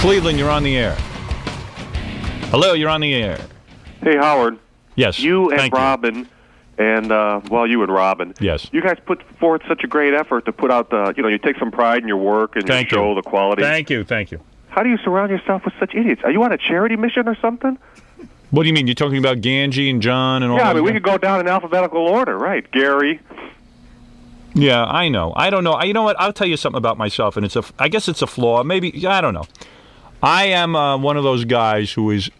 Cleveland, you're on the air. Hello, you're on the air. Hey, Howard. Yes. You and Robin, and, you and Robin. Yes. You guys put forth such a great effort to put out you take some pride in your work and you show the quality. Thank you. How do you surround yourself with such idiots? Are you on a charity mission or something? What do you mean? You're talking about Ganji and John and all that? Yeah, I mean, we could go down in alphabetical order, right? Gary. Yeah, I know. I don't know. You know what? I'll tell you something about myself, and I guess it's a flaw. Maybe, I don't know. I am one of those guys who is,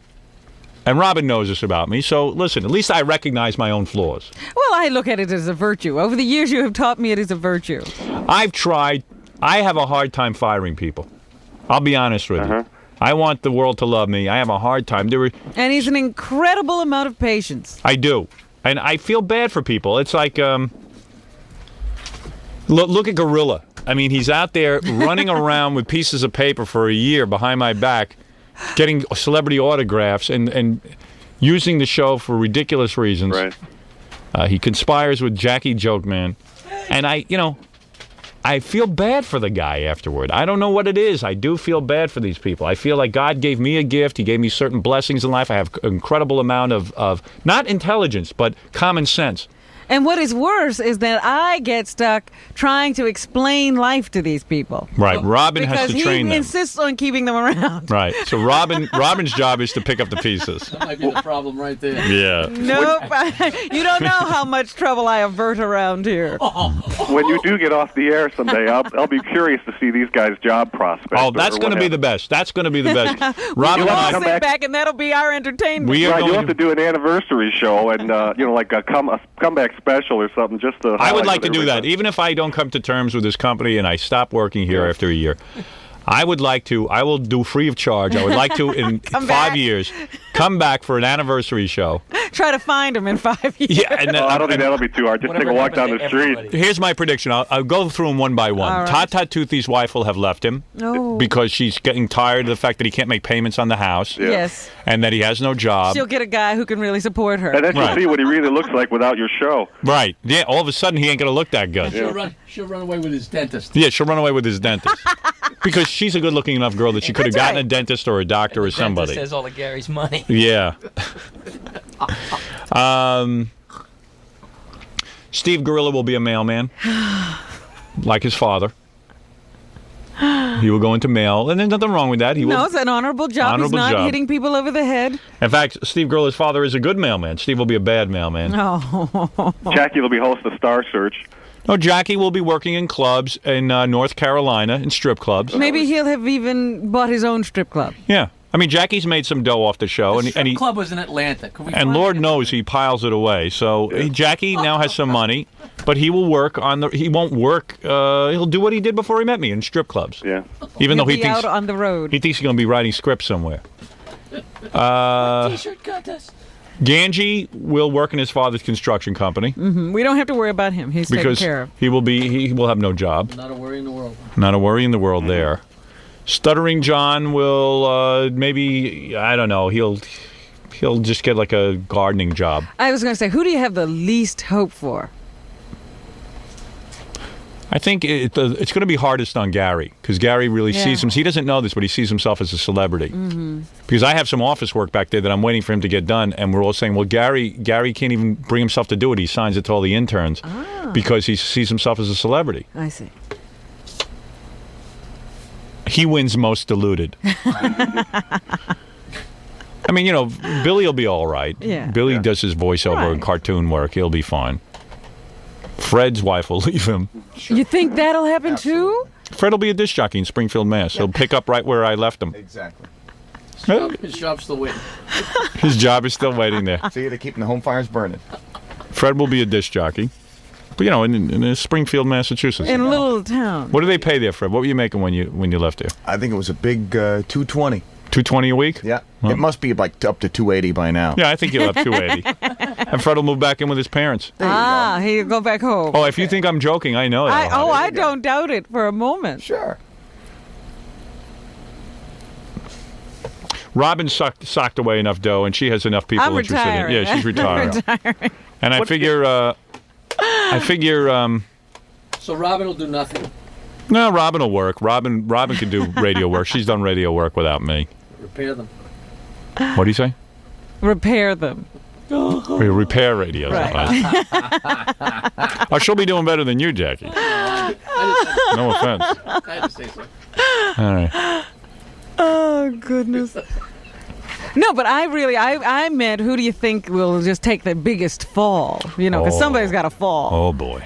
and Robin knows this about me, so listen, at least I recognize my own flaws. Well, I look at it as a virtue. Over the years, you have taught me it is a virtue. I've tried. I have a hard time firing people. I'll be honest with you. I want the world to love me. I have a hard time. And he's an incredible amount of patience. I do. And I feel bad for people. It's like, look at Gorilla. I mean, he's out there running around with pieces of paper for a year behind my back, getting celebrity autographs and using the show for ridiculous reasons. Right. He conspires with Jackie Jokeman. And I feel bad for the guy afterward. I don't know what it is. I do feel bad for these people. I feel like God gave me a gift. He gave me certain blessings in life. I have an incredible amount of not intelligence, but common sense. And what is worse is that I get stuck trying to explain life to these people. Right. Robin has to train them. Because he insists on keeping them around. Right. So Robin's job is to pick up the pieces. That might be the problem right there. Yeah. Nope. You don't know how much trouble I avert around here. When you do get off the air someday, I'll be curious to see these guys' job prospects. Oh, that's going to be the best. That's going to be the best. Robin, we'll all sit back and that'll be our entertainment. You'll have to do an anniversary show and like a comeback special or something. Just to I would like to do that, even if I don't come to terms with this company and I stop working here after a year. I would like to. I will do free of charge. I would like to in 5 years come back for an anniversary show. Try to find him in 5 years. Yeah, and then, I don't think that'll be too hard. Just take a walk down the street. Here's my prediction. I'll go through them one by one. Right. Tata Toothy's wife will have left him because she's getting tired of the fact that he can't make payments on the house. Yeah. Yes. And that he has no job. She'll get a guy who can really support her. And then she'll see what he really looks like without your show. Right. Yeah. All of a sudden, he ain't going to look that good. She'll run away with his dentist. Yeah, she'll run away with his dentist. Because she's a good-looking enough girl that she could have gotten a dentist or a doctor or somebody. Dentist has all of Gary's money. Yeah. Steve Gorilla will be a mailman, like his father. He will go into mail, and there's nothing wrong with that. It's an honorable job. He's not hitting people over the head. In fact, Steve Gorilla's father is a good mailman. Steve will be a bad mailman. Oh. Jackie will be host of Star Search. No, Jackie will be working in clubs in North Carolina, in strip clubs. Maybe he'll have even bought his own strip club. Yeah. I mean, Jackie's made some dough off the show. The strip club was in Atlanta. And Lord knows he piles it away. So Jackie now has some money, but he will work he won't work. He'll do what he did before he met me in strip clubs. Yeah. Even though he thinks thinks out on the road. He thinks he's going to be writing scripts somewhere. T-shirt contest. Ganji will work in his father's construction company. Mm-hmm. We don't have to worry about him. He's taken care of. He will have no job. Not a worry in the world. Not a worry in the world there. Stuttering John will maybe, I don't know, he'll just get like a gardening job. I was going to say, who do you have the least hope for? I think it's going to be hardest on Gary, because Gary really sees him. He doesn't know this, but he sees himself as a celebrity. Mm-hmm. Because I have some office work back there that I'm waiting for him to get done, and we're all saying, well, Gary can't even bring himself to do it. He signs it to all the interns because he sees himself as a celebrity. I see. He wins most diluted. I mean, Billy will be all right. Yeah. Billy does his voiceover and cartoon work. He'll be fine. Fred's wife will leave him. Sure. You think that'll happen too? Fred will be a disc jockey in Springfield, Mass. He'll pick up right where I left him. Exactly. His job's still waiting. His job is still waiting there. See, they're keeping the home fires burning. Fred will be a disc jockey. But, in Springfield, Massachusetts. In a little town. What do they pay there, Fred? What were you making when you left there? I think it was a big $220. $220 a week? Yeah. Huh. It must be like up to $280 by now. Yeah, I think he'll have $280. And Fred will move back in with his parents. He'll go back home. Oh, if you think I'm joking, I know that. I don't doubt it for a moment. Sure. Robin socked away enough dough, and she has enough people interested in it. Yeah, she's retiring. And I figure. So Robin will do nothing. No, Robin will work. Robin can do radio work. She's done radio work without me. Repair them. What do you say? Repair them. We repair radios. Right. Oh, she'll be doing better than you, Jackie. No offense. I had to say so. All right. Oh, goodness. No, but I meant, who do you think will just take the biggest fall? You know, because somebody's got to fall. Oh, boy.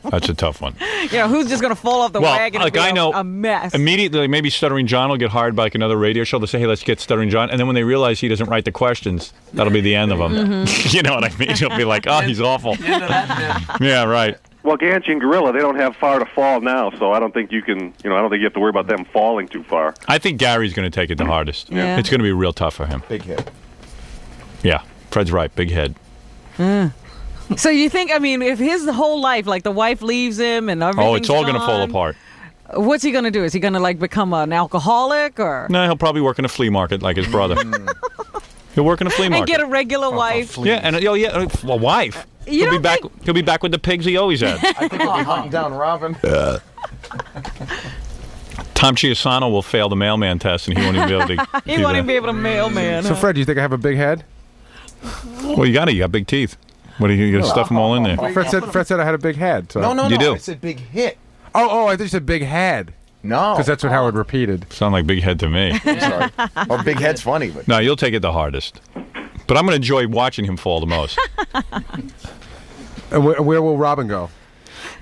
That's a tough one. You know, who's just going to fall off the wagon and like be I know, a mess? immediately, maybe Stuttering John will get hired by like another radio show. They'll say, hey, let's get Stuttering John. And then when they realize he doesn't write the questions, that'll be the end of him. Mm-hmm. You know what I mean? He'll be like, oh, he's awful. The end of that, man. Yeah, right. Well, Ganchi and Gorilla, they don't have far to fall now, so I don't think you can, I don't think you have to worry about them falling too far. I think Gary's going to take it the hardest. Yeah. It's going to be real tough for him. Big hit. Yeah, Fred's right. Big head. So you think, I mean, if his whole life, like the wife leaves him and everything's Oh, it's all going to fall gone, apart. What's he going to do? Is he going to like become an alcoholic or No, he'll probably work in a flea market like his brother. He'll work in a flea and market. get a regular wife? Yeah, and a wife. You He'll be don't back. think- He'll be back with the pigs he always had. I think we'll be hunting down Robin. Tom Chiasano will fail the mailman test, and he won't even be able to. He do won't that. even be able to mailman. So, Fred, do you think I have a big head? Well, you got it. You got big teeth. What are you going to stuff them all in there? Fred said I had a big head. So. No, You do. I said big hit. Oh, I thought you said big head. No. Because that's what Howard repeated. Sound like big head to me. I'm sorry. Well, big head's funny, but No, you'll take it the hardest. But I'm going to enjoy watching him fall the most. And where will Robin go?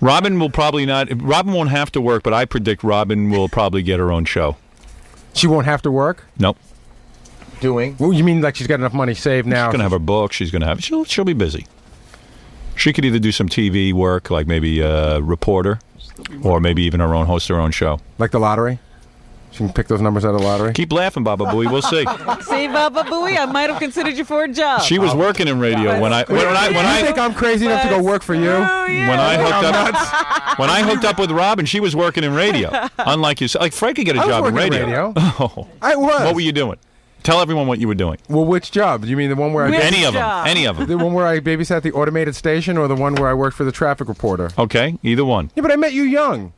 Robin will probably not. Robin won't have to work, but I predict Robin will probably get her own show. She won't have to work? Nope. doing. Well, you mean like she's got enough money saved now? She's going to have her book. She's going to have. She'll be busy. She could either do some TV work, like maybe a reporter, or maybe even her own host her own show. Like the lottery? She can pick those numbers out of the lottery? Keep laughing, Baba Booey. We'll see. See, Baba Booey, I might have considered you for a job. She was working in radio when I You think I'm crazy enough to go work for you? when I hooked up with Robin, she was working in radio. Unlike you, like Frank could get a I was job in working in radio. radio. Oh, I was. what were you doing? Tell everyone what you were doing. Well, which job? You mean the one where I Which Any of them. job? Any of them. the one where I babysat the automated station, or the one where I worked for the traffic reporter? Okay, either one. Yeah, but I met you young.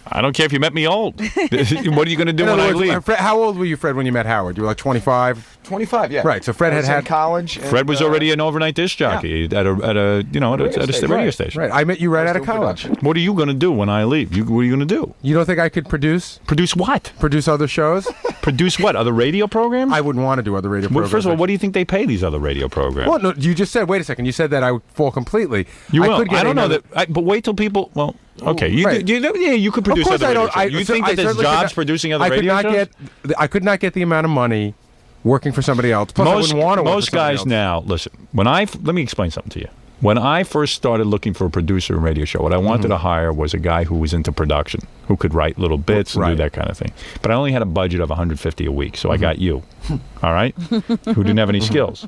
I don't care if you met me old. What are you going to do In when other I words, leave? Fred, how old were you, Fred, when you met Howard? You were like 25. 25, yeah. Right, so Fred I was had in college. Fred was already an overnight disc jockey at a radio station. Right, I met you right out of doing college. production. What are you going to do when I leave? What are you going to do? You don't think I could produce Produce what? other shows? Produce what? Other radio programs? I wouldn't want to do other radio Well, programs. first of all, what do you think they pay these other radio programs? Well, no, you just said. Wait a second. You said that I would fall completely. You will. could get I don't know another- that. But wait till people. Well, okay. Right. You could produce Of course other I radio don't. shows. You think that there's certainly could jobs not- producing other I could radio not shows? I could not get the amount of money working for somebody else. Plus, I wouldn't want to work most for somebody guys else. now. Listen, let me explain something to you. When I first started looking for a producer in a radio show, what I wanted to hire was a guy who was into production, who could write little bits and do Right. that kind of thing. But I only had a budget of $150 a week, so I got you, all right, who didn't have any skills.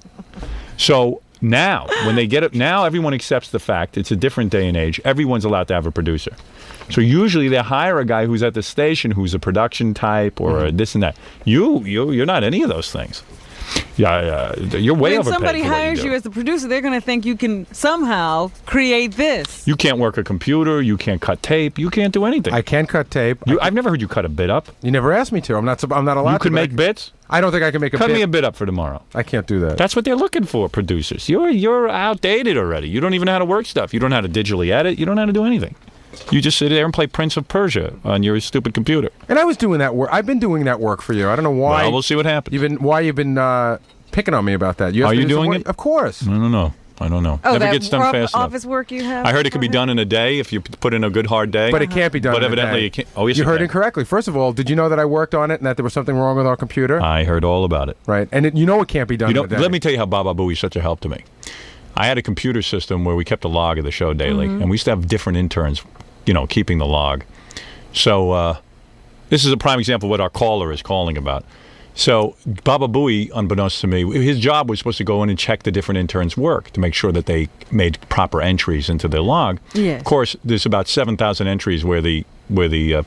So now, when they get it, now everyone accepts the fact it's a different day and age. Everyone's allowed to have a producer. So usually they hire a guy who's at the station who's a production type or a this and that. You're not any of those things. Yeah, you're way when overpaid somebody for what hires do. you as the producer, they're going to think you can somehow create this. You can't work a computer. You can't cut tape. You can't do anything. I can cut tape. I've never heard you cut a bit up. You never asked me to. I'm not allowed. You to. can but make bits. I don't think I can make a Cut bit. me a bit up for tomorrow. I can't do that. That's what they're looking for, producers. You're outdated already. You don't even know how to work stuff. You don't know how to digitally edit. You don't know how to do anything. You just sit there and play Prince of Persia on your stupid computer. And I was doing that work. I've been doing that work for you. I don't know why. Well, we'll see what happens. You've been picking on me about that. Are you do some doing work? it? Of course. I don't know. Oh, Never that gets done fast enough. office work you have? I heard it could be done in a day if you put in a good hard day. But it can't be done. But in a evidently day. it can't. Oh, yes, you it heard can. incorrectly. First of all, did you know that I worked on it and that there was something wrong with our computer? I heard all about it. Right, and it can't be done. You know, in a day. let me tell you how Baba Booey's such a help to me. I had a computer system where we kept a log of the show daily, and we used to have different interns, keeping the log. So this is a prime example of what our caller is calling about. So Baba Booey, unbeknownst to me, his job was supposed to go in and check the different interns' work to make sure that they made proper entries into their log. Yes. Of course, there's about 7,000 entries where the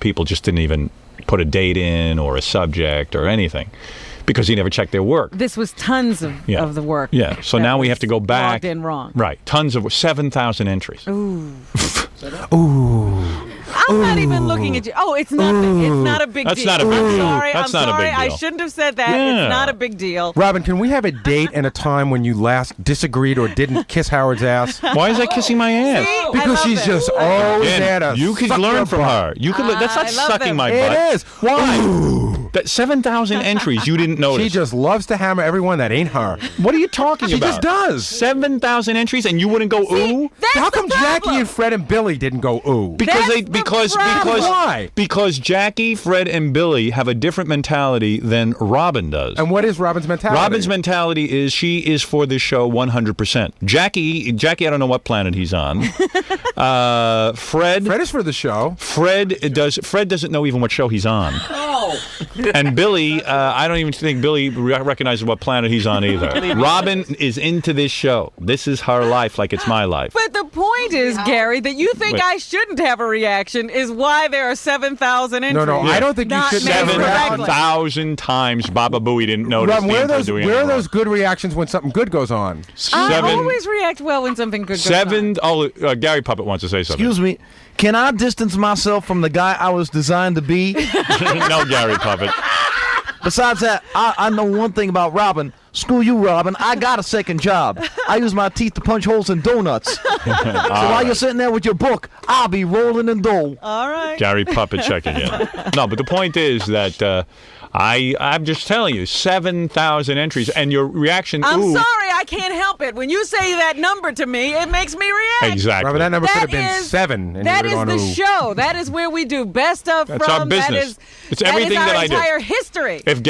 people just didn't even put a date in or a subject or anything because he never checked their work. This was tons of the work. Yeah. So that now we was have to go back. Logged in wrong. Right. Tons of 7,000 entries. Ooh. I'm not even looking at you. Oh, it's nothing. It's not a big That's deal. not a big I'm deal. sorry. That's I'm not a sorry. big I deal. shouldn't have said that. Yeah. It's not a big deal. Robin, can we have a date and a time when you last disagreed or didn't kiss Howard's ass? Why is that kissing my ass? See? I Because love she's it. just always Again, at us. you could learn from her. You could. That's not I love sucking them. my It butt. is. Why? That 7,000 entries you didn't notice. She just loves to hammer everyone that ain't her. What are you talking She about? just does. 7,000 entries and you wouldn't go ooh? That's How the come Jackie problem. and Fred and Billy didn't go ooh? Because That's the problem. Why? because Jackie, Fred, and Billy have a different mentality than Robin does. And what is Robin's mentality? Robin's mentality is she is for this show 100%. Jackie, I don't know what planet he's on. Fred Fred is for the show. Fred doesn't know even what show he's on. Oh. And Billy, I don't even think Billy recognizes what planet he's on either. Robin is into this show. This is her life like it's my life. But the point is, Gary, that you think Wait. I shouldn't have a reaction is why there are 7,000 entries. No, I don't think you Not should made have a reaction. 7,000 times Baba Booey didn't notice Robin, the where are intro those doing where are anything those good reactions when something good goes on? I Seven- always react well when something good goes on. Seven. Oh, Gary Puppet wants to say something. Excuse me. Can I distance myself from the guy I was designed to be? No, Gary Puppet. Besides that, I know one thing about Robin. Screw you, Robin. I got a second job. I use my teeth to punch holes in donuts. So while you're sitting there with your book, I'll be rolling in dough. All right. Gary Puppet checking in. No, but the point is that I'm just telling you, 7,000 entries, and your reaction. I'm ooh, sorry, I can't help it. When you say that number to me, it makes me react. Exactly. Robin, that number could That have been is- 7. And That you is would the have gone, ooh. show. That is where we do best of That's from. our business. It's that everything is our that I do. entire history. If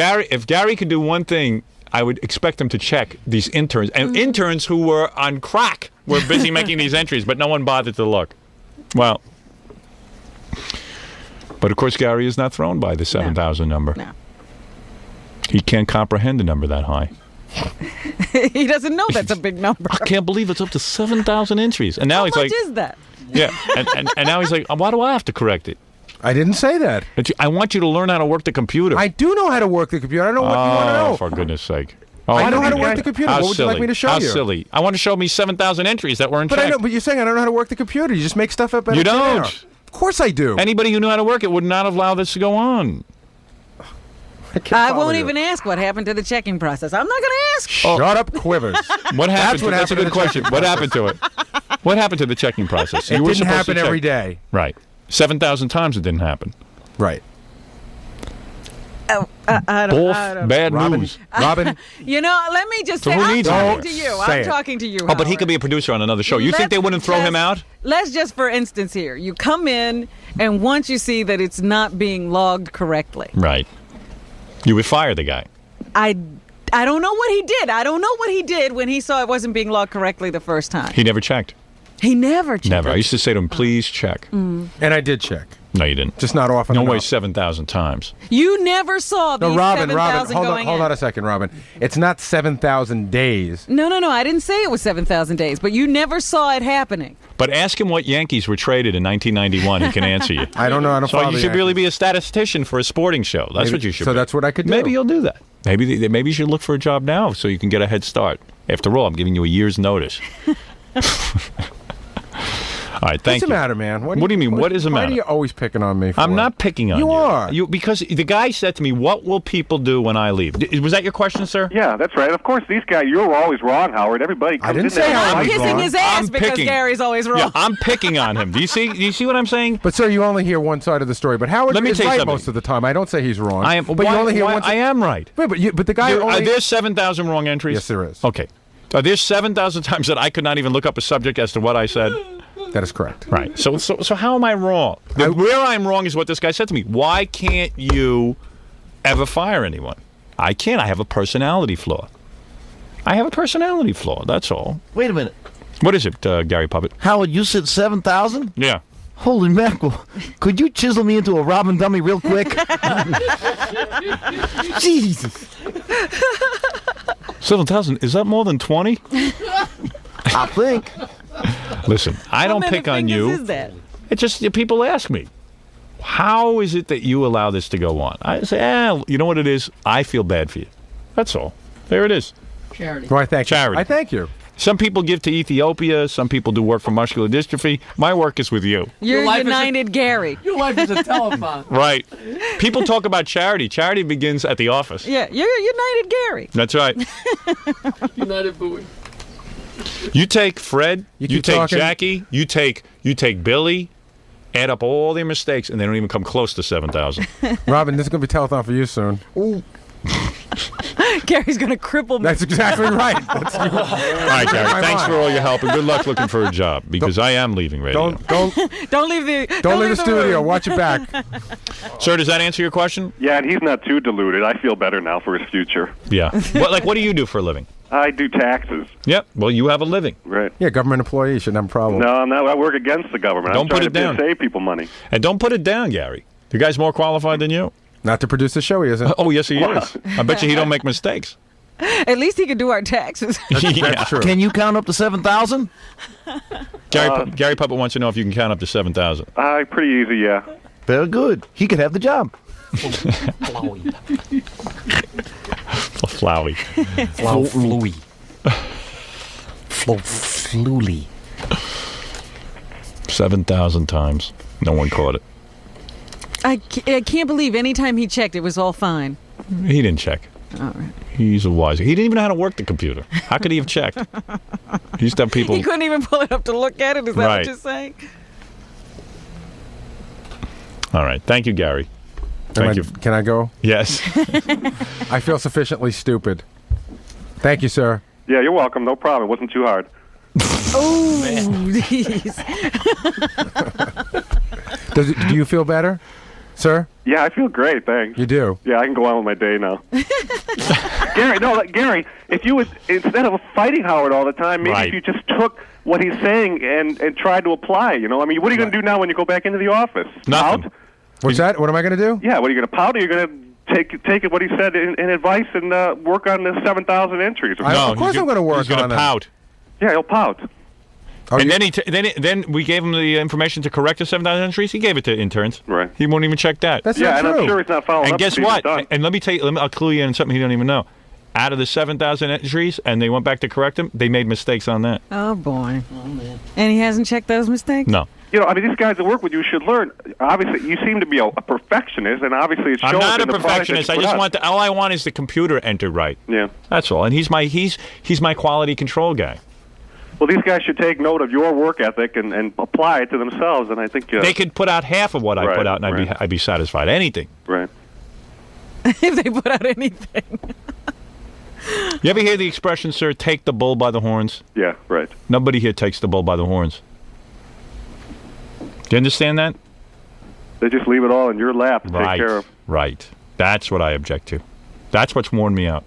Gary could do one thing, I would expect him to check these interns. And interns who were on crack were busy making these entries, but no one bothered to look. Well, but of course, Gary is not thrown by the 7,000 number. No. He can't comprehend a number that high. He doesn't know that's a big number. I can't believe it's up to 7,000 entries. And now How he's much like, is that? yeah. And now he's like, why do I have to correct it? I didn't say that. I want you to learn how to work the computer. I do know how to work the computer. I don't know what you want to know. For goodness sake. Oh, I know you how to do. work the computer. How What would you like silly. me to show How you? silly. I want to show me 7,000 entries that weren't But I checked. know. But you're saying I don't know how to work the computer. You just make stuff up. Out You of thin air. don't. Of course I do. Anybody who knew how to work it would not have allowed this to go on. can't I follow won't you. even ask what happened to the checking process. I'm not going to ask. Shut up, Quivers. What happened? what That's a happened to good the question. What happened to it? What happened to the checking process? It You were didn't supposed to happen every check. day. Right. 7,000 times it didn't happen. Right. Oh, I don't. Both I don't. bad Robin. news. Robin. You know, let me just So say, who I'm needs talking him to here? you. Say I'm it. talking to you. Oh, but he Howard. could be a producer on another show. You think they wouldn't throw him out? Let's just, for instance, here, you come in, and once you see that it's not being logged correctly, Right. You would fire the guy. I don't know what he did. I don't know what he did when he saw it wasn't being logged correctly the first time. He never checked. He never checked. Never. I used to say to him, please check. And I did check. No, you didn't. Just not often No enough. way 7,000 times. You never saw these No, Robin, 7,000 hold going on in. a second, Robin. It's not 7,000 days. No. I didn't say it was 7,000 days, but you never saw it happening. But ask him what Yankees were traded in 1991. He can answer you. I don't know. I don't So follow you the should really Yankees. be a statistician for a sporting show. That's Maybe- what you should so be. that's what I could do. Maybe you'll do that. Maybe you should look for a job now so you can get a head start. After all, I'm giving you a year's notice. All right, thank What's the you. matter, man? What do you mean? What is the Why matter? are you always picking on me? For? I'm not picking on you. You are. Because the guy said to me, "What will people do when I leave?" Was that your question, sir? Yeah, that's right. Of course, these guys, you're always wrong, Howard. Everybody comes didn't in say there. Howard I'm was kissing wrong. his ass I'm because picking. Gary's always wrong. Yeah, I'm picking on him. Do you see what I'm saying? But sir, you only hear one side of the story. But Howard Let me is tell you right something. most of the time. I don't say he's wrong. I am. But why- you only hear why- one. I am right. Wait, but the guy Are only. there 7,000 wrong entries? Yes, there is. Okay. Are there 7,000 times that I could not even look up a subject as to what I said? That is correct. Right. So how am I wrong? Where I'm wrong is what this guy said to me. Why can't you ever fire anyone? I can't. I have a personality flaw. I have a personality flaw. That's all. Wait a minute. What is it, Gary Puppet? Howard, you said 7,000? Yeah. Holy mackerel. Could you chisel me into a Robin dummy real quick? Jesus. 7,000. Is that more than 20? I think. Listen, I How don't many pick on fingers you. Is that? It's just people ask me, how is it that you allow this to go on? I say, you know what it is? I feel bad for you. That's all. There it is. Charity. Well, I thank Charity. you. I thank you. Some people give to Ethiopia. Some people do work for muscular dystrophy. My work is with you. You're life is a- United Gary. Your life is a telephone. Right. People talk about charity. Charity begins at the office. Yeah, you're United Gary. That's right. United Bowie. You take Fred, You you keep take talking. Jackie, you take Billy, add up all their mistakes, and they don't even come close to 7,000. Robin, this is going to be telethon for you soon. Gary's gonna cripple me. That's exactly right. All right, Gary, my thanks mind. for all your help, and good luck looking for a job, because I am leaving radio. Don't Don't leave the leave the studio. room. Watch it back. Sir, does that answer your question? Yeah, and he's not too deluded. I feel better now for his future. Yeah. What do you do for a living? I do taxes. Yep. Well, you have a living. Right. Yeah, government employee shouldn't have a problem. No, I'm not. I work against the government. Don't I'm put trying it to down. save people money. And don't put it down, Gary. The guy's more qualified than you. Not to produce the show, he isn't. Oh, yes, he is. I bet you he don't make mistakes. At least he can do our taxes. Yeah. That's true. Can you count up to 7,000? Gary Puppet wants to know if you can count up to 7,000. Pretty easy, yeah. Very good. He could have the job. Flowey. Fluly. 7,000 times. No one caught it. I can't believe anytime he checked, it was all fine. He didn't check. All right. He's a wise. He didn't even know how to work the computer. How could he have checked? He used to have people. He couldn't even pull it up to look at it. Is that Right. what you're saying? All right. Thank you, Gary. Thank you. Can I go? Yes. I feel sufficiently stupid. Thank you, sir. Yeah, you're welcome. No problem. It wasn't too hard. Oh, jeez. Do you feel better, sir? Yeah, I feel great. Thanks. You do. Yeah, I can go on with my day now. Gary, if you would, instead of fighting Howard all the time, maybe Right. if you just took what he's saying and tried to apply, you know? I mean, what are you going to do now when you go back into the office? Nothing. Pout? What's that? What am I going to do? Yeah, what are you going to pout, or are you going to take it what he said in advice and work on the 7,000 entries? Or Of course I'm gonna work He's going on to them. pout. yeah, he'll pout. Oh, And you- then we gave him the information to correct the 7,000 entries. He gave it to interns. Right. He won't even check that. That's Yeah, not and true. I'm sure he's not following And up. guess to see if what? it's done. And let me tell you, I'll clue you in something he don't even know. Out of the 7,000 entries, and they went back to correct them, they made mistakes on that. Oh, boy. And he hasn't checked those mistakes? No. You know, I mean, these guys that work with you should learn. Obviously, you seem to be a perfectionist, and obviously it shows I'm not a in the product that perfectionist. you I put just out. want all I want is the computer entered right. Yeah. That's all. And he's my quality control guy. Well, these guys should take note of your work ethic and apply it to themselves, and I think They could put out half of what I Right, put out, and right. I'd be satisfied. Anything. right. If they put out anything. You ever hear the expression, sir, take the bull by the horns? Yeah, right. Nobody here takes the bull by the horns. Do you understand that? They just leave it all in your lap to take Right. care of. Right. That's what I object to. That's what's worn me out.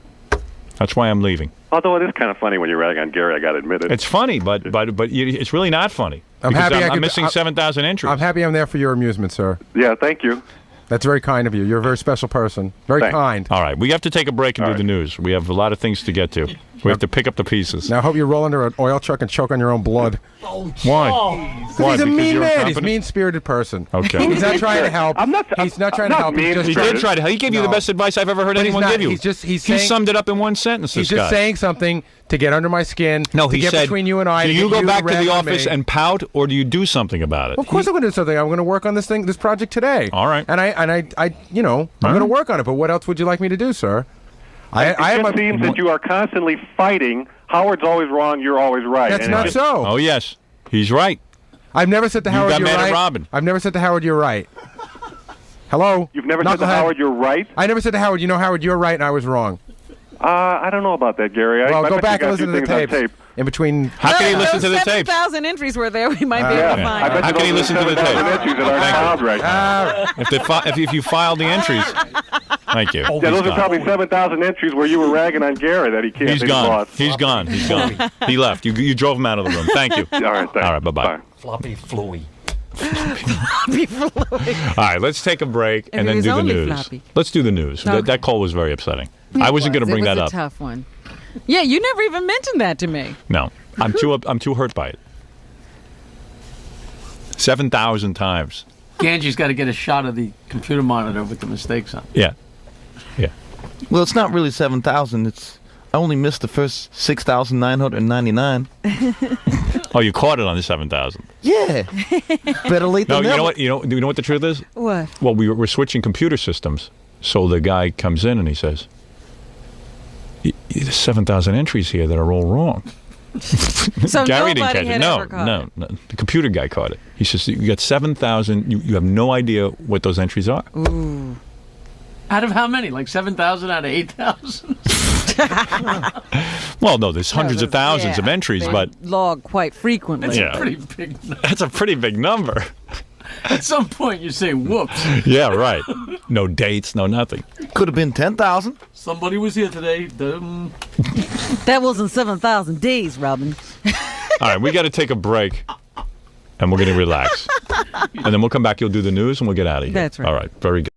That's why I'm leaving. Although it is kind of funny when you're ragging on Gary, I got to admit it. It's funny, but it's really not funny. I'm because happy I I'm could- missing 7,000 entries. I'm happy I'm there for your amusement, sir. Yeah, thank you. That's very kind of you. You're a very special person. Very Thanks. kind. All right, we have to take a break and All do the news. We have a lot of things to get to. We have to pick up the pieces. Now I hope you roll under an oil truck and choke on your own blood. Why? Why? He's a Because mean you're man. He's a incompetent? mean-spirited person. Okay. He's not trying to help. I'm not- He's not trying I'm to not help. mean. He's just He trying did try to. He gave you the No. best advice I've ever heard But he's anyone not- give you. he's just- he's he saying- summed it up in one sentence. He's This just guy. saying something to get under my skin. No, to he get said. between you and I. Do to you get go back to rag the on office me. and pout, or do you do something about it? Well, of course I'm going to do something. I'm going to work on this project today. All right. And I, you know, I'm going to work on it. But what else would you like me to do, sir? It just seems that you are constantly fighting. Howard's always wrong. You're always right. That's And not it just- so. Oh yes, he's right. I've never said to You Howard got you're mad at right. Robin. I've never said to Howard you're right. Hello. You've never said to Knucklehead. Howard you're right. I never said to Howard, you know, Howard, you're right and I was wrong. I don't know about that, Gary. Well, I go bet back you and got listen to the two things on tapes. tape. In between. How can he listen to the tapes? 7,000 entries were there. We might be able to Yeah. find I them. bet How can he those listen to the 7,000 tape? entries that aren't Thank you. found right now. If you file the entries, thank you. Yeah, those are probably 7,000 entries where you were ragging on Gary that he can't. He's that gone. lost. He's gone. He's gone. He left. You drove him out of the room. Thank you. All right, thanks. All right, bye-bye. Floppy fluey. All right, let's take a break and it then was do the only news. floppy. Let's do the news. Okay. That call was very upsetting. I wasn't going to bring that It up. was a tough one. Yeah, you never even mentioned that to me. No, I'm too hurt by it. 7,000 times. Ganji's got to get a shot of the computer monitor with the mistakes on. Yeah. Well, it's not really 7,000. It's only missed the first 6,999. Oh, you caught it on the 7,000. Yeah. Better late No, than you never. know what? You know what the truth is? What? Well, we're switching computer systems. So the guy comes in and he says, "There's 7,000 entries here that are all wrong." So Gary didn't nobody catch had it. ever caught it. No. The computer guy caught it. He says, "You got 7,000. You have no idea what those entries are." Ooh. Out of how many? Like 7,000 out of 8,000? Well, no, there's hundreds of thousands of Yeah, entries, they but log quite frequently. Yeah. Pretty big. that's a pretty big number. At some point, you say, whoops. Yeah, right. No dates, no nothing. Could have been 10,000. Somebody was here today. That wasn't 7,000 days, Robin. All right, we got to take a break, and we're going to relax. And then we'll come back. You'll do the news, and we'll get out of here. That's right. All right, very good.